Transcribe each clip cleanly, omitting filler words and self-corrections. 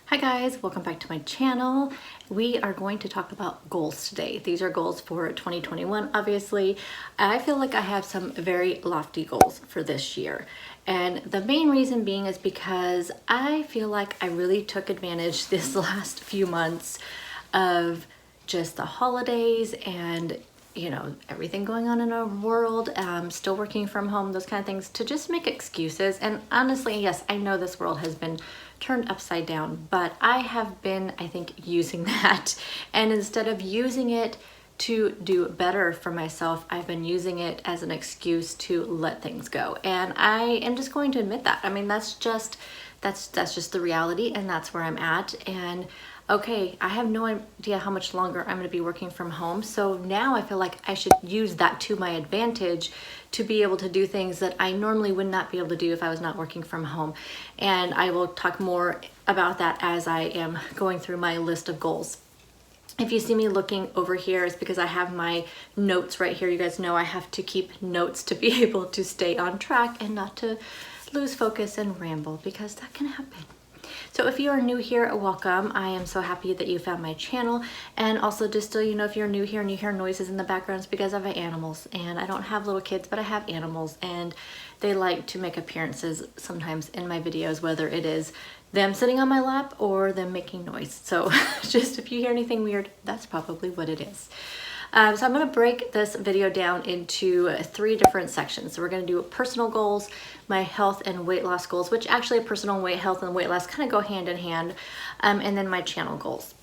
Hi guys, welcome back to my channel. We are going to talk about goals today. These are goals for 2021, obviously. I feel like I have some very lofty goals for this year. And the main reason being is because I feel like I really took advantage this last few months of just the holidays and everything going on in our world, still working from home, those kind of things, to just make excuses. And honestly, yes, I know this world has been turned upside down, but I have been, I think, using that. And instead of using it to do better for myself, I've been using it as an excuse to let things go. And I am just going to admit that. I mean, that's just the reality, and that's where I'm at. And okay, I have no idea how much longer I'm going to be working from home. So now I feel like I should use that to my advantage to be able to do things that I normally would not be able to do if I was not working from home. And I will talk more about that as I am going through my list of goals. If you see me looking over here, it's because I have my notes right here. You guys know I have to keep notes to be able to stay on track and not to lose focus and ramble, because that can happen. So if you are new here, welcome. I am so happy that you found my channel. And also, just so you know, if you're new here and you hear noises in the background, it's because I have animals. And I don't have little kids, but I have animals, and they like to make appearances sometimes in my videos, whether it is them sitting on my lap or them making noise. So just if you hear anything weird, that's probably what it is. So I'm going to break this video down into 3 different sections. So we're going to do personal goals, my health and weight loss goals, which actually personal health and weight loss kind of go hand in hand, and then my channel goals.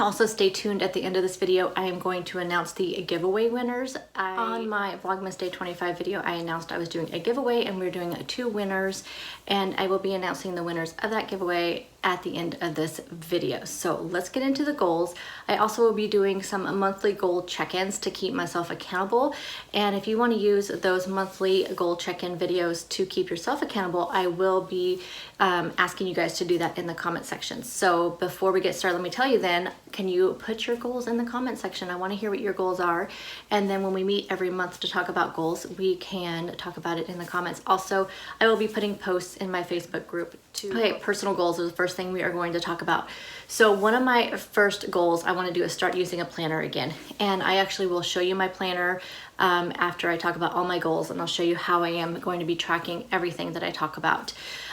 Also, stay tuned. At the end of this video, I am going to announce the giveaway winners. On my Vlogmas Day 25 video, I announced I was doing a giveaway, and we're doing 2 winners, and I will be announcing the winners of that giveaway at the end of this video. So let's get into the goals. I also will be doing some monthly goal check-ins to keep myself accountable. And if you want to use those monthly goal check-in videos to keep yourself accountable, I will be asking you guys to do that in the comment section. So before we get started, let me tell you then, can you put your goals in the comment section? I want to hear what your goals are. And then when we meet every month to talk about goals, we can talk about it in the comments. Also, I will be putting posts in my Facebook group too. Okay, personal goals are the first thing we are going to talk about. So one of my first goals I want to do is start using a planner again. And I actually will show you my planner after I talk about all my goals, and I'll show you how I am going to be tracking everything that I talk about.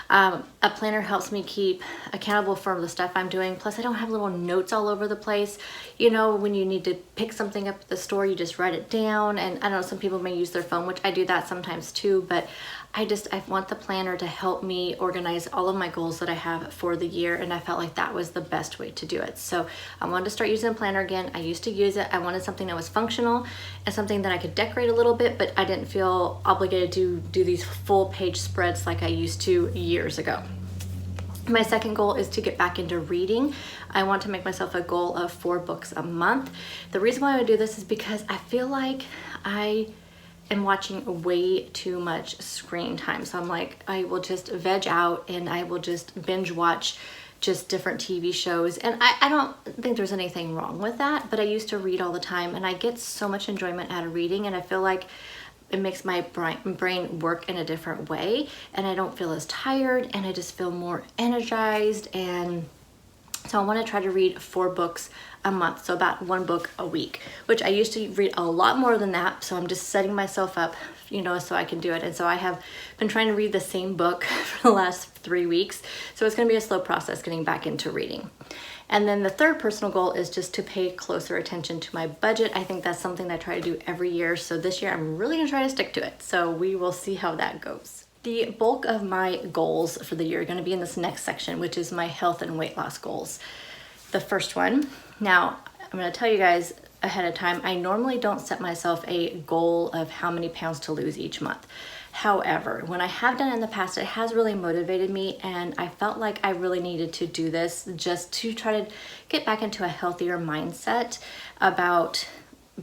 A planner helps me keep accountable for the stuff I'm doing. Plus, I don't have little notes all over the place. You know, when you need to pick something up at the store, you just write it down. And I don't know, some people may use their phone, which I do that sometimes too, but I want the planner to help me organize all of my goals that I have for the year, and I felt like that was the best way to do it. So I wanted to start using a planner again. I used to use it. I wanted something that was functional and something that I could decorate a little bit, but I didn't feel obligated to do these full page spreads like I used to years ago. My second goal is to get back into reading. I want to make myself a goal of 4 books a month. The reason why I would do this is because I feel like I am watching way too much screen time. So I'm like, I will just veg out and I will just binge watch just different TV shows. And I don't think there's anything wrong with that, but I used to read all the time, and I get so much enjoyment out of reading, and I feel like it makes my brain work in a different way, and I don't feel as tired, and I just feel more energized. And so I want to try to read 4 books a month, so about 1 book a week, which I used to read a lot more than that. So I'm just setting myself up, so I can do it. And so I have been trying to read the same book for the last 3 weeks. So it's going to be a slow process getting back into reading. And then the third personal goal is just to pay closer attention to my budget. I think that's something that I try to do every year. So this year I'm really going to try to stick to it. So we will see how that goes. The bulk of my goals for the year are going to be in this next section, which is my health and weight loss goals. The first one, now I'm going to tell you guys ahead of time, I normally don't set myself a goal of how many pounds to lose each month. However, when I have done it in the past, it has really motivated me, and I felt like I really needed to do this just to try to get back into a healthier mindset about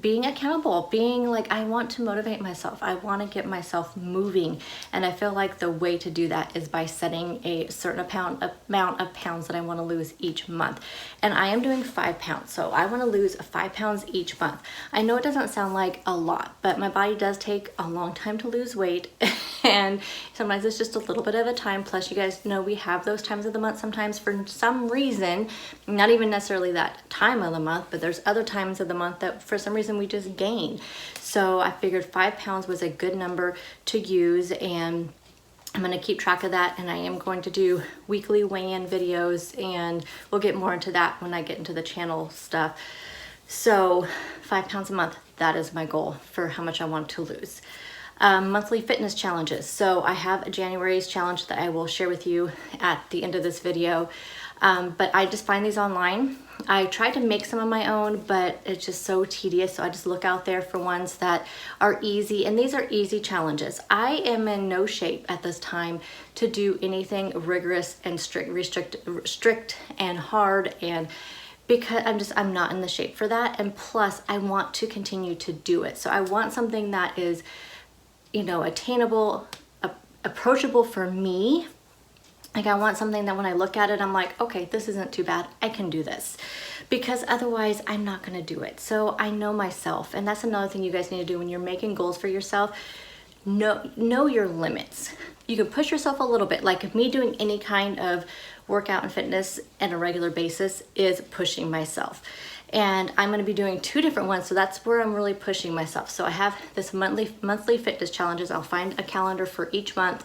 being accountable, being like, I want to motivate myself. I want to get myself moving. And I feel like the way to do that is by setting a certain amount of pounds that I want to lose each month. And I am doing 5 pounds. So I want to lose 5 pounds each month. I know it doesn't sound like a lot, but my body does take a long time to lose weight. And sometimes it's just a little bit of a time. Plus, you guys know we have those times of the month sometimes for some reason, not even necessarily that time of the month, but there's other times of the month that for some reason we just gain. So I figured 5 pounds was a good number to use, and I'm going to keep track of that, and I am going to do weekly weigh-in videos, and we'll get more into that when I get into the channel stuff. So 5 pounds a month, that is my goal for how much I want to lose. Monthly fitness challenges. So I have January's challenge that I will share with you at the end of this video. But I just find these online. I try to make some of my own, but it's just so tedious. So I just look out there for ones that are easy, and these are easy challenges. I am in no shape at this time to do anything rigorous and strict and hard, and because I'm not in the shape for that. And plus I want to continue to do it. So I want something that is, you know, attainable, approachable for me. Like I want something that when I look at it, I'm like, okay, this isn't too bad. I can do this, because otherwise I'm not going to do it. So I know myself. And that's another thing you guys need to do when you're making goals for yourself. Know your limits. You can push yourself a little bit. Like me doing any kind of workout and fitness on a regular basis is pushing myself. And I'm going to be doing 2 different ones, so that's where I'm really pushing myself. So I have this monthly fitness challenges. I'll find a calendar for each month,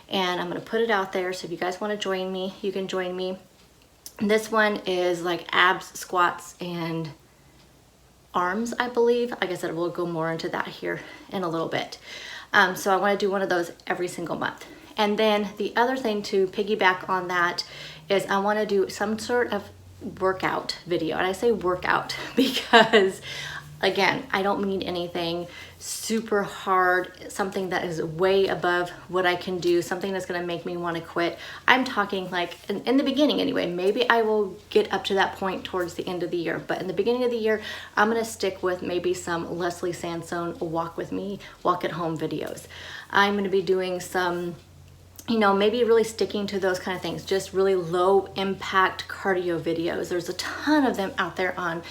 and I'm going to put it out there. So if you guys want to join me, you can join me. This one is like abs, squats, and arms, I believe. Like I said, we'll go more into that here in a little bit. So I want to do one of those every single month. And then the other thing to piggyback on that is I want to do some sort of workout video. And I say workout because, again, I don't need anything super hard, something that is way above what I can do, something that's going to make me want to quit. I'm talking like in the beginning anyway. Maybe I will get up to that point towards the end of the year, but in the beginning of the year, I'm going to stick with maybe some Leslie Sansone walk with me, walk at home videos. I'm going to be doing some, you know, maybe really sticking to those kind of things, just really low impact cardio videos. There's a ton of them out there on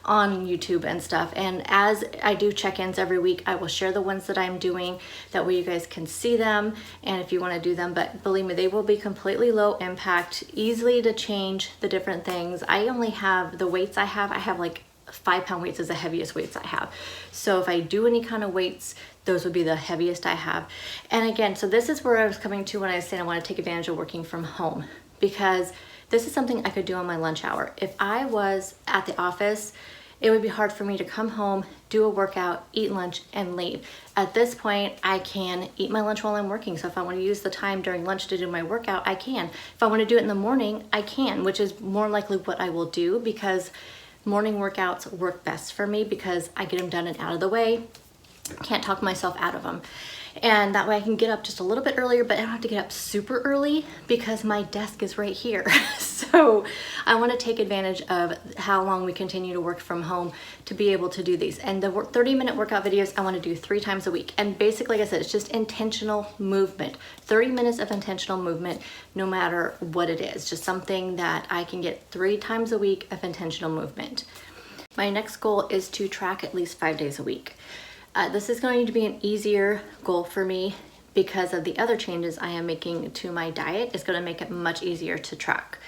YouTube and stuff. And as I do check-ins every week, I will share the ones that I'm doing. That way you guys can see them, and if you want to do them. But believe me, they will be completely low impact, easily to change the different things. I only have the weights I have like 5 pound weights is the heaviest weights I have. So if I do any kind of weights, those would be the heaviest I have. And again, so this is where I was coming to when I said I want to take advantage of working from home, because this is something I could do on my lunch hour. If I was at the office, it would be hard for me to come home, do a workout, eat lunch, and leave. At this point, I can eat my lunch while I'm working. So if I want to use the time during lunch to do my workout, I can. If I want to do it in the morning, I can, which is more likely what I will do, because morning workouts work best for me because I get them done and out of the way. Can't talk myself out of them. And that way I can get up just a little bit earlier, but I don't have to get up super early because my desk is right here. So I want to take advantage of how long we continue to work from home to be able to do these. And the 30-minute workout videos I want to do 3 times a week. And basically, like I said, it's just intentional movement. 30 minutes of intentional movement, no matter what it is. Just something that I can get 3 times a week of intentional movement. My next goal is to track at least 5 days a week. This is going to be an easier goal for me because of the other changes I am making to my diet. It's going to make it much easier to track.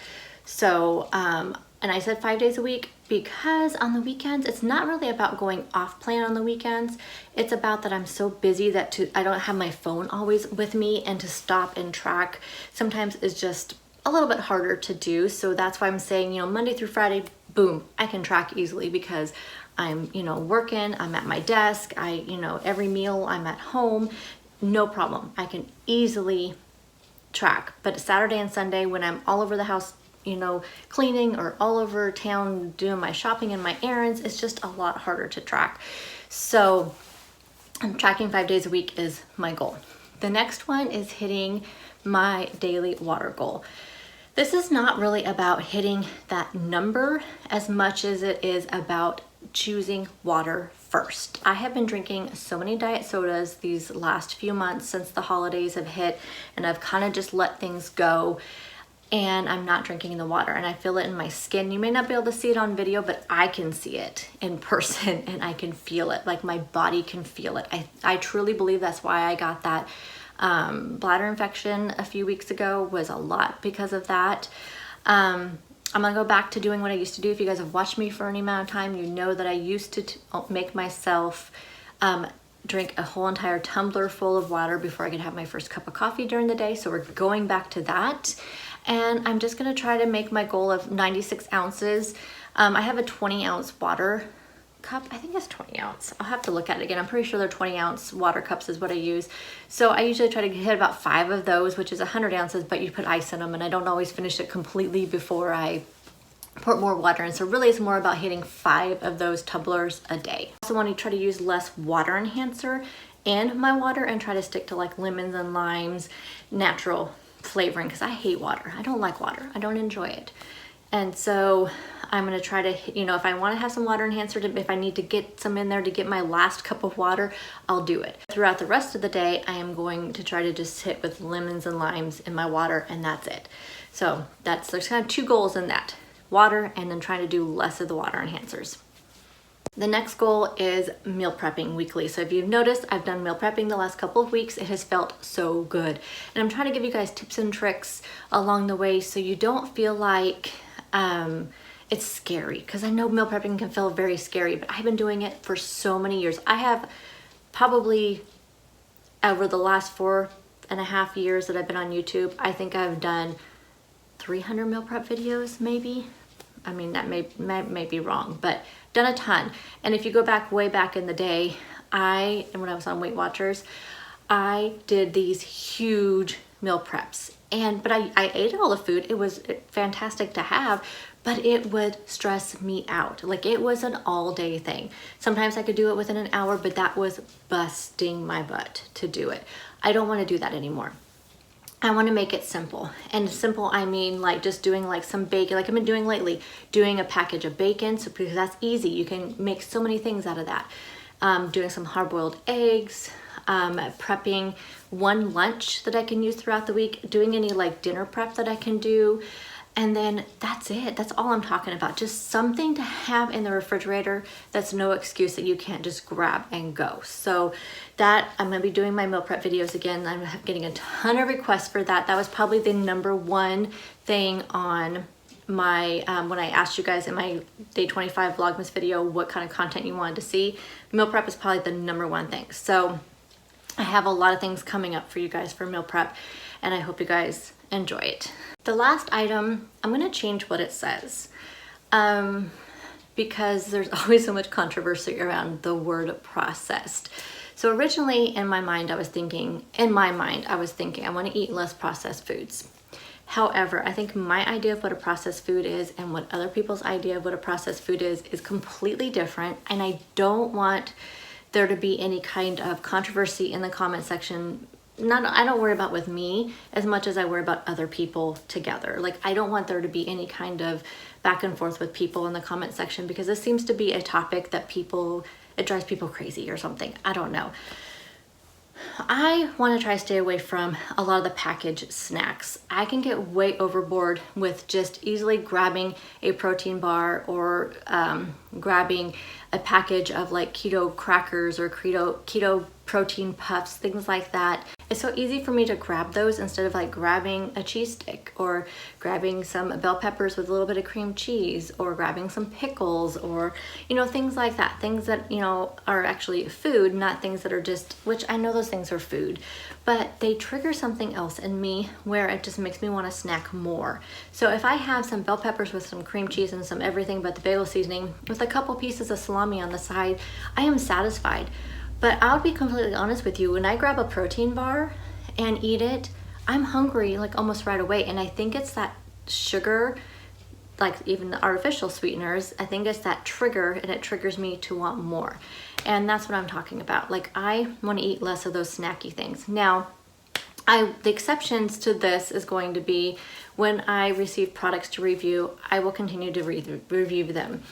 So, and I said 5 days a week because on the weekends, it's not really about going off plan on the weekends. It's about that I'm so busy that I don't have my phone always with me, and to stop and track sometimes is just a little bit harder to do. So that's why I'm saying, Monday through Friday, boom, I can track easily because I'm, working, I'm at my desk, every meal I'm at home, no problem. I can easily track. But Saturday and Sunday when I'm all over the house, cleaning, or all over town doing my shopping and my errands, it's just a lot harder to track. So I'm tracking 5 days a week is my goal. The next one is hitting my daily water goal. This is not really about hitting that number as much as it is about choosing water first. I have been drinking so many diet sodas these last few months since the holidays have hit, and I've kind of just let things go, and I'm not drinking the water, and I feel it in my skin. You may not be able to see it on video, but I can see it in person and I can feel it, like my body can feel it. I truly believe that's why I got that bladder infection a few weeks ago, was a lot because of that. I'm gonna go back to doing what I used to do. If you guys have watched me for any amount of time, you know that I used to make myself drink a whole entire tumbler full of water before I could have my first cup of coffee during the day. So we're going back to that. And I'm just gonna try to make my goal of 96 ounces. I have a 20-ounce water cup. I think it's 20 ounce. I'll have to look at it again. I'm pretty sure they're 20-ounce water cups is what I use. So I usually try to hit about 5 of those, which is 100 ounces, but you put ice in them, and I don't always finish it completely before I put more water in. So really it's more about hitting 5 of those tumblers a day. I also want to try to use less water enhancer in my water and try to stick to like lemons and limes, natural flavoring, because I hate water. I don't like water. I don't enjoy it. And so I'm gonna try to, you know, if I wanna have some water enhancer, if I need to get some in there to get my last cup of water, I'll do it. Throughout the rest of the day, I am going to try to just hit with lemons and limes in my water, and that's it. So there's kind of 2 goals in that. Water, and then trying to do less of the water enhancers. The next goal is meal prepping weekly. So if you've noticed, I've done meal prepping the last couple of weeks. It has felt so good. And I'm trying to give you guys tips and tricks along the way so you don't feel like it's scary, because I know meal prepping can feel very scary, but I've been doing it for so many years. I have probably, over the last 4.5 years that I've been on YouTube, I think I've done 300 meal prep videos, maybe. I mean, that may be wrong, but done a ton. And if you go back way back in the day, and when I was on Weight Watchers, I did these huge meal preps. But I ate all the food. It was fantastic to have, but it would stress me out. Like, it was an all-day thing. Sometimes I could do it within an hour, but that was busting my butt to do it. I don't want to do that anymore. I want to make it simple. And simple, I mean like just doing like some bacon, like I've been doing lately, doing a package of bacon, so because that's easy. You can make so many things out of that. Doing some hard-boiled eggs, prepping one lunch that I can use throughout the week, doing any like dinner prep that I can do, and then that's it. That's all I'm talking about. Just something to have in the refrigerator that's no excuse that you can't just grab and go. So that, I'm gonna be doing my meal prep videos again. I'm getting a ton of requests for that. That was probably the #1 thing on my, when I asked you guys in my day 25 Vlogmas video what kind of content you wanted to see. Meal prep is probably the #1 thing. So I have a lot of things coming up for you guys for meal prep, and I hope you guys enjoy it. The last item, I'm gonna change what it says because there's always so much controversy around the word processed. So originally in my mind, I was thinking, I wanna eat less processed foods. However, I think my idea of what a processed food is and what other people's idea of what a processed food is completely different, and I don't want there to be any kind of controversy in the comment section. I don't worry about with me as much as I worry about other people together. Like, I don't want there to be any kind of back and forth with people in the comment section, because this seems to be a topic that it drives people crazy or something. I don't know. I want to try to stay away from a lot of the packaged snacks. I can get way overboard with just easily grabbing a protein bar or grabbing a package of like keto crackers or keto protein puffs, things like that. It's so easy for me to grab those instead of like grabbing a cheese stick or grabbing some bell peppers with a little bit of cream cheese or grabbing some pickles or, you know, things like that. Things that, you know, are actually food, not things that are just, which I know those things are food, but they trigger something else in me where it just makes me want to snack more. So if I have some bell peppers with some cream cheese and some everything but the bagel seasoning with a couple pieces of salami on the side, I am satisfied. But I'll be completely honest with you, when I grab a protein bar and eat it, I'm hungry like almost right away. And I think it's that sugar, like even the artificial sweeteners, I think it's that trigger, and it triggers me to want more. And that's what I'm talking about. Like, I want to eat less of those snacky things. Now, the exceptions to this is going to be when I receive products to review, I will continue to review them.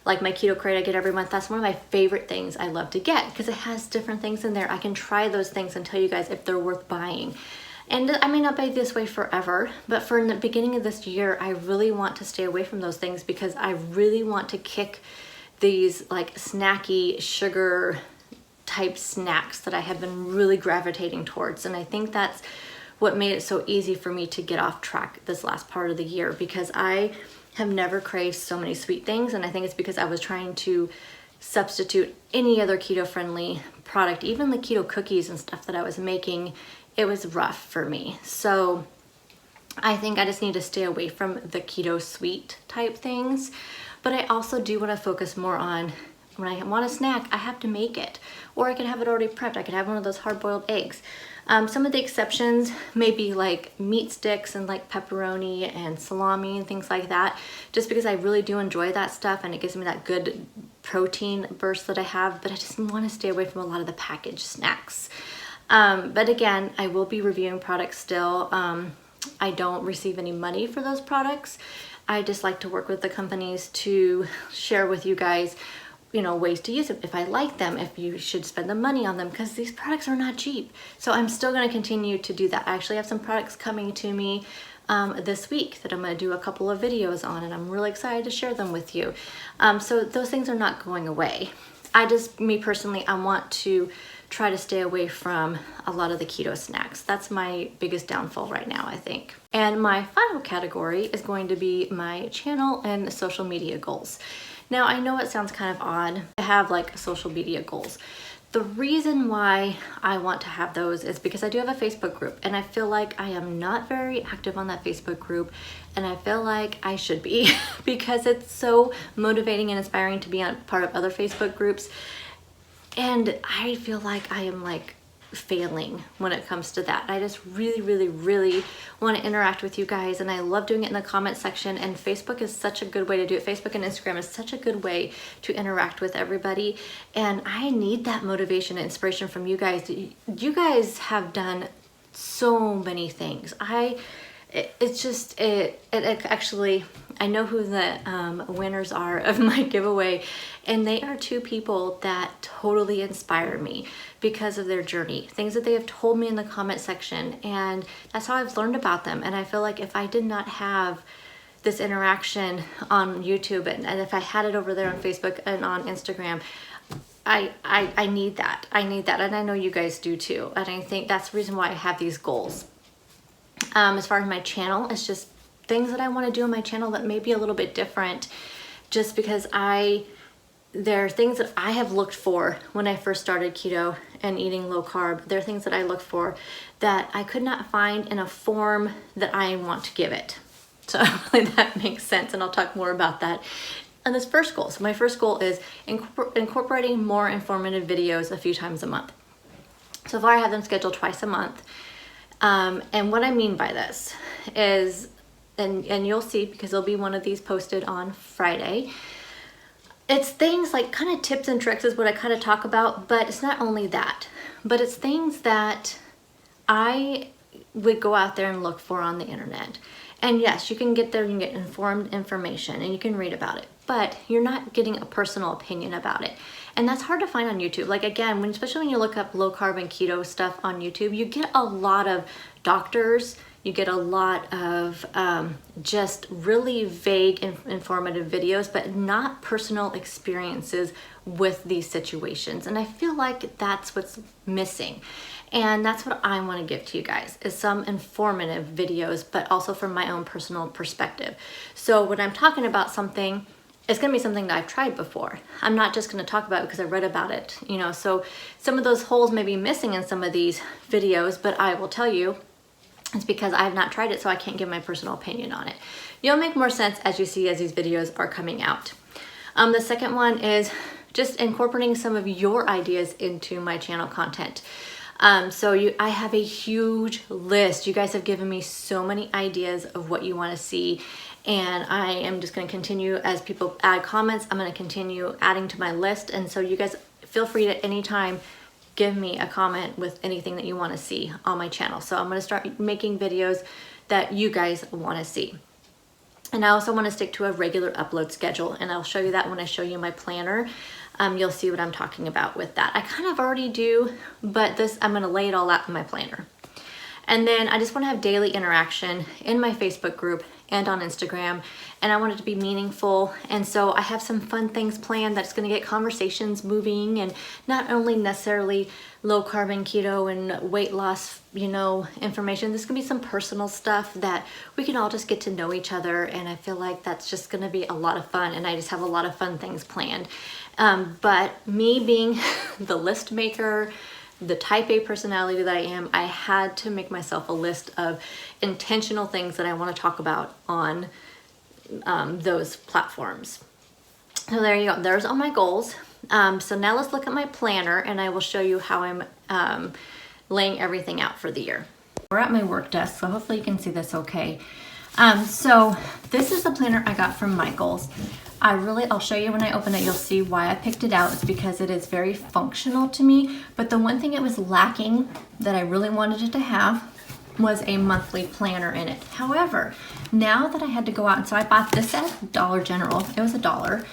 like my keto crate I get every month. That's one of my favorite things I love to get because it has different things in there. I can try those things and tell you guys if they're worth buying. And I may not be this way forever, but for the beginning of this year, I really want to stay away from those things because I really want to kick these like snacky sugar type snacks that I have been really gravitating towards. And I think that's what made it so easy for me to get off track this last part of the year, because I have never craved so many sweet things. And I think it's because I was trying to substitute any other keto friendly product, even the keto cookies and stuff that I was making. It was rough for me. So I think I just need to stay away from the keto sweet type things. But I also do want to focus more on when I want a snack, I have to make it, or I can have it already prepped. I could have one of those hard-boiled eggs. Some of the exceptions may be like meat sticks and like pepperoni and salami and things like that, just because I really do enjoy that stuff and it gives me that good protein burst that I have, but I just want to stay away from a lot of the packaged snacks. But again, I will be reviewing products still. I don't receive any money for those products. I just like to work with the companies to share with you guys, you know, ways to use it, if I like them, if you should spend the money on them, because these products are not cheap. So I'm still going to continue to do that. I actually have some products coming to me this week that I'm going to do a couple of videos on, and I'm really excited to share them with you. So those things are not going away. Me personally, I want to try to stay away from a lot of the keto snacks. That's my biggest downfall right now, I think. And my final category is going to be my channel and social media goals. Now, I know it sounds kind of odd to have like social media goals. The reason why I want to have those is because I do have a Facebook group, and I feel like I am not very active on that Facebook group, and I feel like I should be because it's so motivating and inspiring to be a part of other Facebook groups. And I feel like I am like failing when it comes to that. I just really want to interact with you guys, and I love doing it in the comment section, and Facebook is such a good way to do it. Facebook and Instagram is such a good way to interact with everybody, and I need that motivation and inspiration from you guys. You guys have done so many things. Actually, I know who the winners are of my giveaway, and they are two people that totally inspire me because of their journey, things that they have told me in the comment section, and that's how I've learned about them. And I feel like if I did not have this interaction on YouTube, and if I had it over there on Facebook and on Instagram, I need that. I need that, and I know you guys do too. And I think that's the reason why I have these goals. As far as my channel, it's just things that I want to do on my channel that may be a little bit different, just because there are things that I have looked for when I first started keto and eating low carb. There are things that I look for that I could not find in a form that I want to give it. So hopefully that makes sense, and I'll talk more about that on this first goal. So my first goal is incorporating more informative videos a few times a month. So far I have them scheduled twice a month. And what I mean by this is, and you'll see because there'll be one of these posted on Friday, it's things like kind of tips and tricks is what I kind of talk about, but it's not only that, but it's things that I would go out there and look for on the internet. And yes, you can get there and get informed information and you can read about it, but you're not getting a personal opinion about it. And that's hard to find on YouTube. Like again, especially when you look up low carb and keto stuff on YouTube, you get a lot of doctors, you get a lot of just really vague informative videos, but not personal experiences with these situations. And I feel like that's what's missing. And that's what I want to give to you guys, is some informative videos, but also from my own personal perspective. So when I'm talking about something, it's going to be something that I've tried before. I'm not just going to talk about it because I read about it, you know. So some of those holes may be missing in some of these videos, but I will tell you it's because I have not tried it, so I can't give my personal opinion on it. You'll make more sense as you see as these videos are coming out. The second one is just incorporating some of your ideas into my channel content. I have a huge list. You guys have given me so many ideas of what you want to see, and I am just going to continue as people add comments. I'm going to continue adding to my list, and so you guys feel free to anytime give me a comment with anything that you want to see on my channel. So I'm going to start making videos that you guys want to see. And I also want to stick to a regular upload schedule, and I'll show you that when I show you my planner. You'll see what I'm talking about with that. I kind of already do, but this, I'm gonna lay it all out in my planner. And then I just want to have daily interaction in my Facebook group and on Instagram, and I want it to be meaningful. And so I have some fun things planned that's going to get conversations moving, and not only necessarily low carb and keto and weight loss, you know, information. There's going to be some personal stuff that we can all just get to know each other, and I feel like that's just going to be a lot of fun, and I just have a lot of fun things planned. But me being the list maker, the type A personality that I am, I had to make myself a list of intentional things that I want to talk about on those platforms. So there you go. There's all my goals. So now let's look at my planner, and I will show you how I'm laying everything out for the year. We're at my work desk, so hopefully you can see this okay. So this is the planner I got from Michael's. I'll show you when I open it, you'll see why I picked it out. It's because it is very functional to me, but the one thing it was lacking that I really wanted it to have was a monthly planner in it. However, now that I had to go out, and so I bought this at Dollar General, it was $1.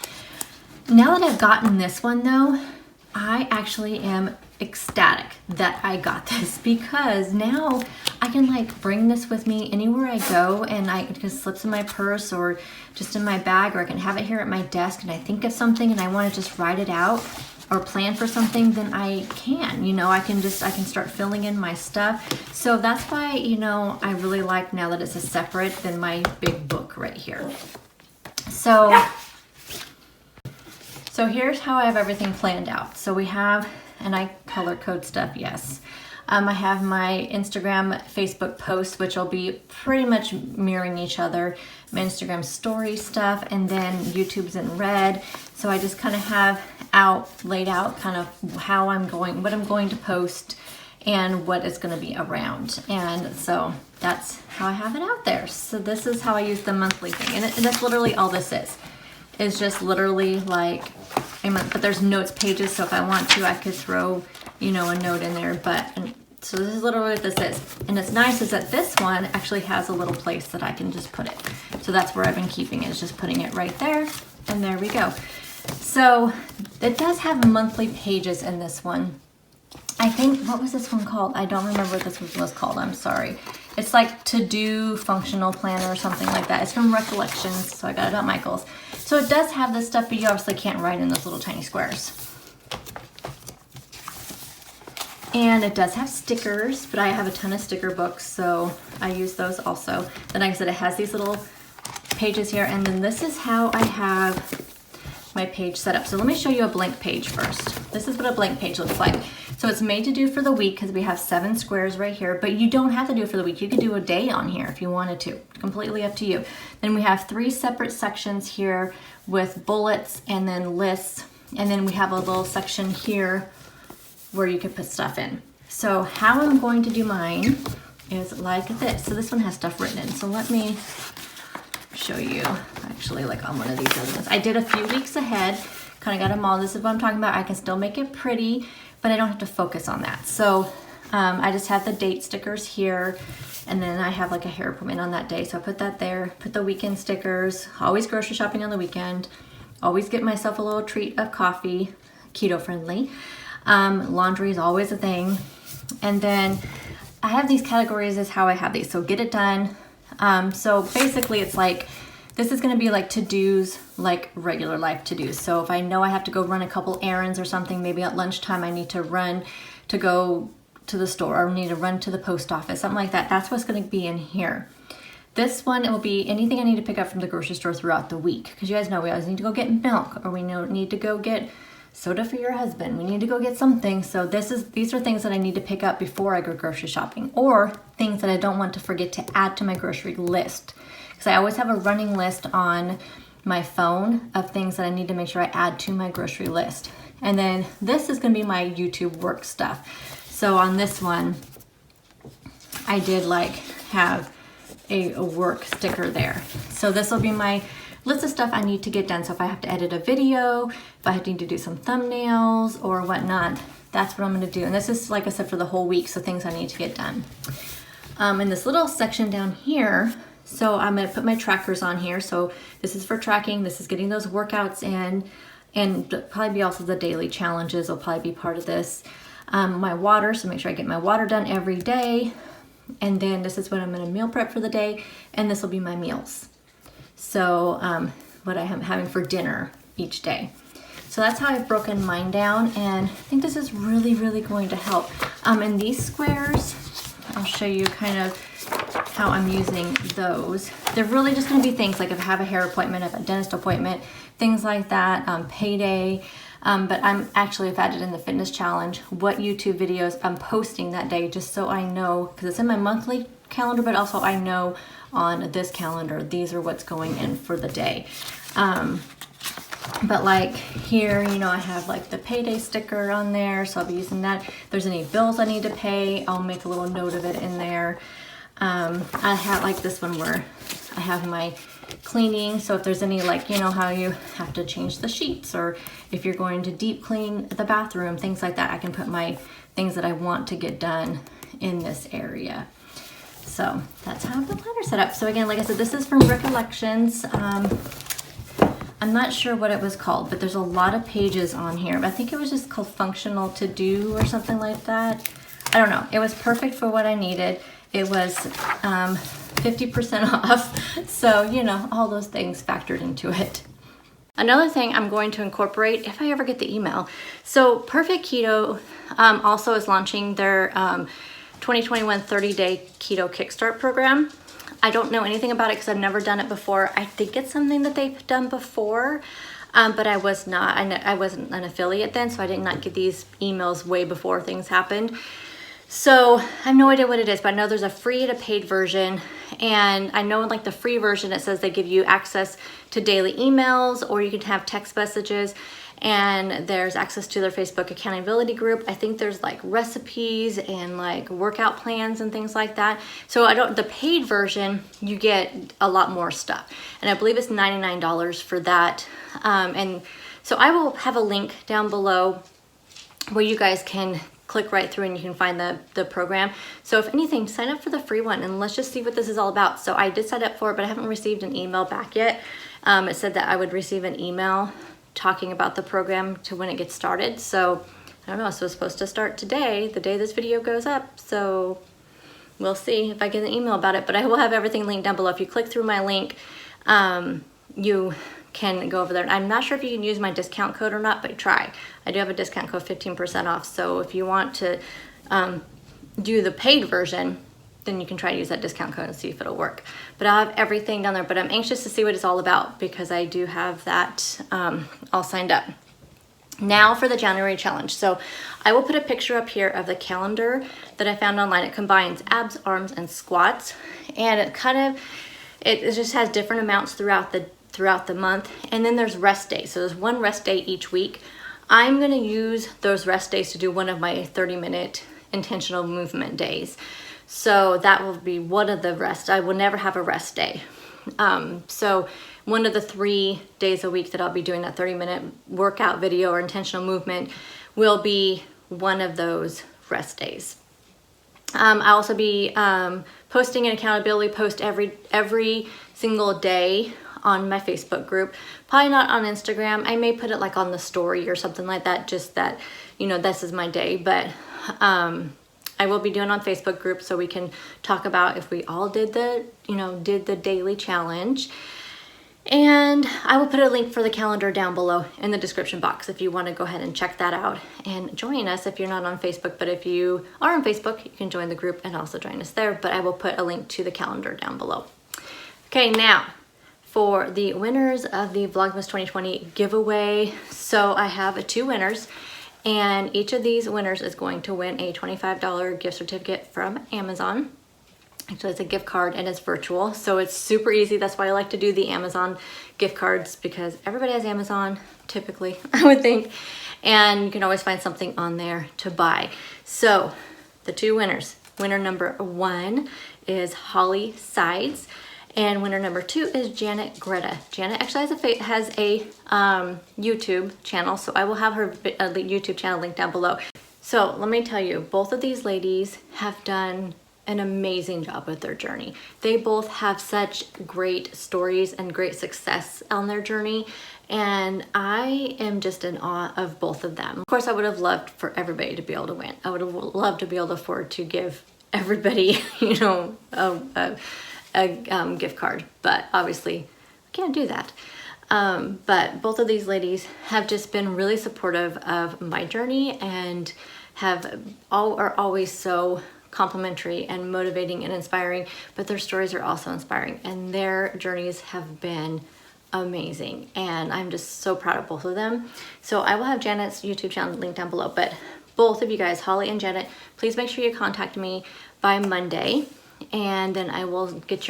Now that I've gotten this one though, I actually am ecstatic that I got this, because now I can like bring this with me anywhere I go, and it just slips in my purse or just in my bag, or I can have it here at my desk, and I think of something and I want to just write it out or plan for something, then I can, you know, I can start filling in my stuff. So that's why, you know, I really like now that it's a separate than my big book right here. So here's how I have everything planned out. So we have, and I color code stuff, yes. I have my Instagram, Facebook posts, which will be pretty much mirroring each other. My Instagram story stuff, and then YouTube's in red. So I just kind of have laid out kind of how what I'm going to post and what is going to be around. And so that's how I have it out there. So this is how I use the monthly thing. And that's literally all this is. It's just literally like a month, but there's notes pages. So if I want to, I could throw, you know, a note in there, so this is literally what this is. And it's nice is that this one actually has a little place that I can just put it. So that's where I've been keeping it, is just putting it right there. And there we go. So it does have monthly pages in this one. I think, what was this one called? I don't remember what this was called, I'm sorry. It's like To-Do Functional Planner or something like that. It's from Recollections, so I got it at Michael's. So it does have this stuff, but you obviously can't write in those little tiny squares. And it does have stickers, but I have a ton of sticker books, so I use those also. Then like I said, it has these little pages here, and then this is how I have my page set up. So let me show you a blank page first. This is what a blank page looks like. So it's made to do for the week because we have 7 squares right here, but you don't have to do it for the week. You could do a day on here if you wanted to. Completely up to you. Then we have 3 separate sections here with bullets and then lists, and then we have a little section here where you could put stuff in. So how I'm going to do mine is like this. So this one has stuff written in. So let me show you actually like on one of these other ones. I did a few weeks ahead, kind of got them all. This is what I'm talking about. I can still make it pretty, but I don't have to focus on that. So I just have the date stickers here, and then I have like a hair appointment on that day. So I put that there, put the weekend stickers, always grocery shopping on the weekend, always get myself a little treat of coffee, keto friendly. Laundry is always a thing. And then I have these categories is how I have these. So get it done. So basically it's like, this is going to be like to-dos, like regular life to-dos. So if I know I have to go run a couple errands or something, maybe at lunchtime I need to run to go to the store, or need to run to the post office, something like that. That's what's going to be in here. This one, it will be anything I need to pick up from the grocery store throughout the week. Because you guys know we always need to go get milk, or we need to go get soda for your husband. We need to go get something. So these are things that I need to pick up before I go grocery shopping, or things that I don't want to forget to add to my grocery list. Because I always have a running list on my phone of things that I need to make sure I add to my grocery list. And then this is going to be my YouTube work stuff. So on this one, I did like have a work sticker there. So this will be my list of stuff I need to get done. So if I have to edit a video, if I need to do some thumbnails or whatnot, that's what I'm going to do. And this is, like I said, for the whole week, so things I need to get done. In this little section down here So I'm gonna put my trackers on here. So this is for tracking, this is getting those workouts in, and probably be also the daily challenges will probably be part of this. My water, so make sure I get my water done every day. And then this is what I'm gonna meal prep for the day, and this will be my meals. So what I am having for dinner each day. So that's how I've broken mine down, and I think this is really, really going to help. In these squares, I'll show you kind of how I'm using those. They're really just gonna be things like if I have a hair appointment, if I have a dentist appointment, things like that, payday. But I'm actually have added in the fitness challenge what YouTube videos I'm posting that day, just so I know, because it's in my monthly calendar, but also I know on this calendar, these are what's going in for the day. But like here, you know, I have like the payday sticker on there, so I'll be using that. If there's any bills I need to pay, I'll make a little note of it in there. I have like this one where I have my cleaning, so if there's any, like, you know how you have to change the sheets, or if you're going to deep clean the bathroom, things like that, I can put my things that I want to get done in this area. So that's how I have the planner set up. So again, like I said, this is from Recollections. I'm not sure what it was called, but there's a lot of pages on here. I think it was just called Functional To Do or something like that. I don't know. It was perfect for what I needed. It was 50% off. So, you know, all those things factored into it. Another thing I'm going to incorporate if I ever get the email. So Perfect Keto also is launching their 2021 30-day Keto Kickstart program. I don't know anything about it because I've never done it before. I think it's something that they've done before, but I was not. I wasn't an affiliate then, so I did not get these emails way before things happened. So I have no idea what it is, but I know there's a free and a paid version. And I know in like the free version, it says they give you access to daily emails, or you can have text messages, and there's access to their Facebook accountability group. I think there's like recipes and like workout plans and things like that. So the paid version, you get a lot more stuff. And I believe it's $99 for that. And so I will have a link down below where you guys can click right through and you can find the program. So if anything, sign up for the free one and let's just see what this is all about. So I did sign up for it, but I haven't received an email back yet. It said that I would receive an email talking about the program to when it gets started. So I don't know, so it's supposed to start today, the day this video goes up. So we'll see if I get an email about it, but I will have everything linked down below. If you click through my link, you can go over there. And I'm not sure if you can use my discount code or not, but try. I do have a discount code, 15% off. So if you want to do the paid version, then you can try to use that discount code and see if it'll work. But I'll have everything down there, but I'm anxious to see what it's all about because I do have that all signed up. Now for the January challenge. So I will put a picture up here of the calendar that I found online. It combines abs, arms, and squats. And it just has different amounts throughout the month. And then there's rest days. So there's one rest day each week. I'm gonna use those rest days to do one of my 30-minute intentional movement days. So that will be one of the rest. I will never have a rest day. So one of the 3 days a week that I'll be doing that 30-minute workout video or intentional movement will be one of those rest days. I'll also be posting an accountability post every single day on my Facebook group. Probably not on Instagram. I may put it like on the story or something like that, just that, you know, this is my day. But I will be doing on Facebook group so we can talk about if we all did the daily challenge. And I will put a link for the calendar down below in the description box if you want to go ahead and check that out and join us if you're not on Facebook. But if you are on Facebook, you can join the group and also join us there. But I will put a link to the calendar down below. Okay, now for the winners of the Vlogmas 2020 giveaway. So I have 2 winners, and each of these winners is going to win a $25 gift certificate from Amazon. Actually, it's a gift card and it's virtual, so it's super easy. That's why I like to do the Amazon gift cards, because everybody has Amazon, typically, I would think, and you can always find something on there to buy. So the 2 winners, winner number 1 is Holly Sides, and winner number 2 is Janet Greta. Janet actually has a YouTube channel, so I will have her YouTube channel linked down below. So let me tell you, both of these ladies have done an amazing job with their journey. They both have such great stories and great success on their journey, and I am just in awe of both of them. Of course, I would have loved for everybody to be able to win. I would have loved to be able to afford to give everybody, you know, a gift card, but obviously I can't do that. But both of these ladies have just been really supportive of my journey and are always so complimentary and motivating and inspiring, but their stories are also inspiring, and their journeys have been amazing, and I'm just so proud of both of them. So I will have Janet's YouTube channel linked down below, but both of you guys, Holly and Janet, please make sure you contact me by Monday, and then I will get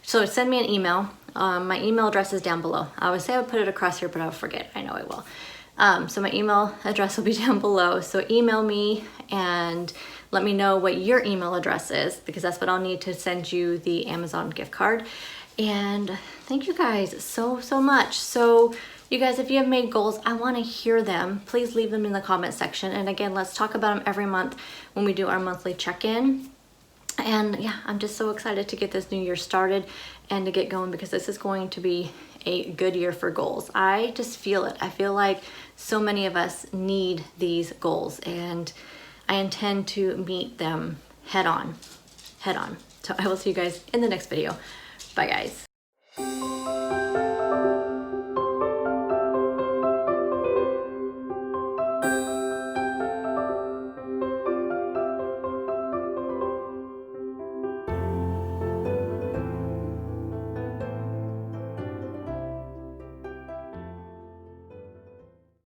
so send me an email. My email address is down below. I would say I would put it across here, but I'll forget. I know I will. So my email address will be down below. So email me and let me know what your email address is, because that's what I'll need to send you the Amazon gift card. And thank you guys so much. So you guys, if you have made goals, I want to hear them. Please leave them in the comment section. And again, let's talk about them every month when we do our monthly check-in. And yeah, I'm just so excited to get this new year started and to get going, because this is going to be a good year for goals. I just feel it. I feel like so many of us need these goals, and I intend to meet them head on. So I will see you guys in the next video. Bye guys.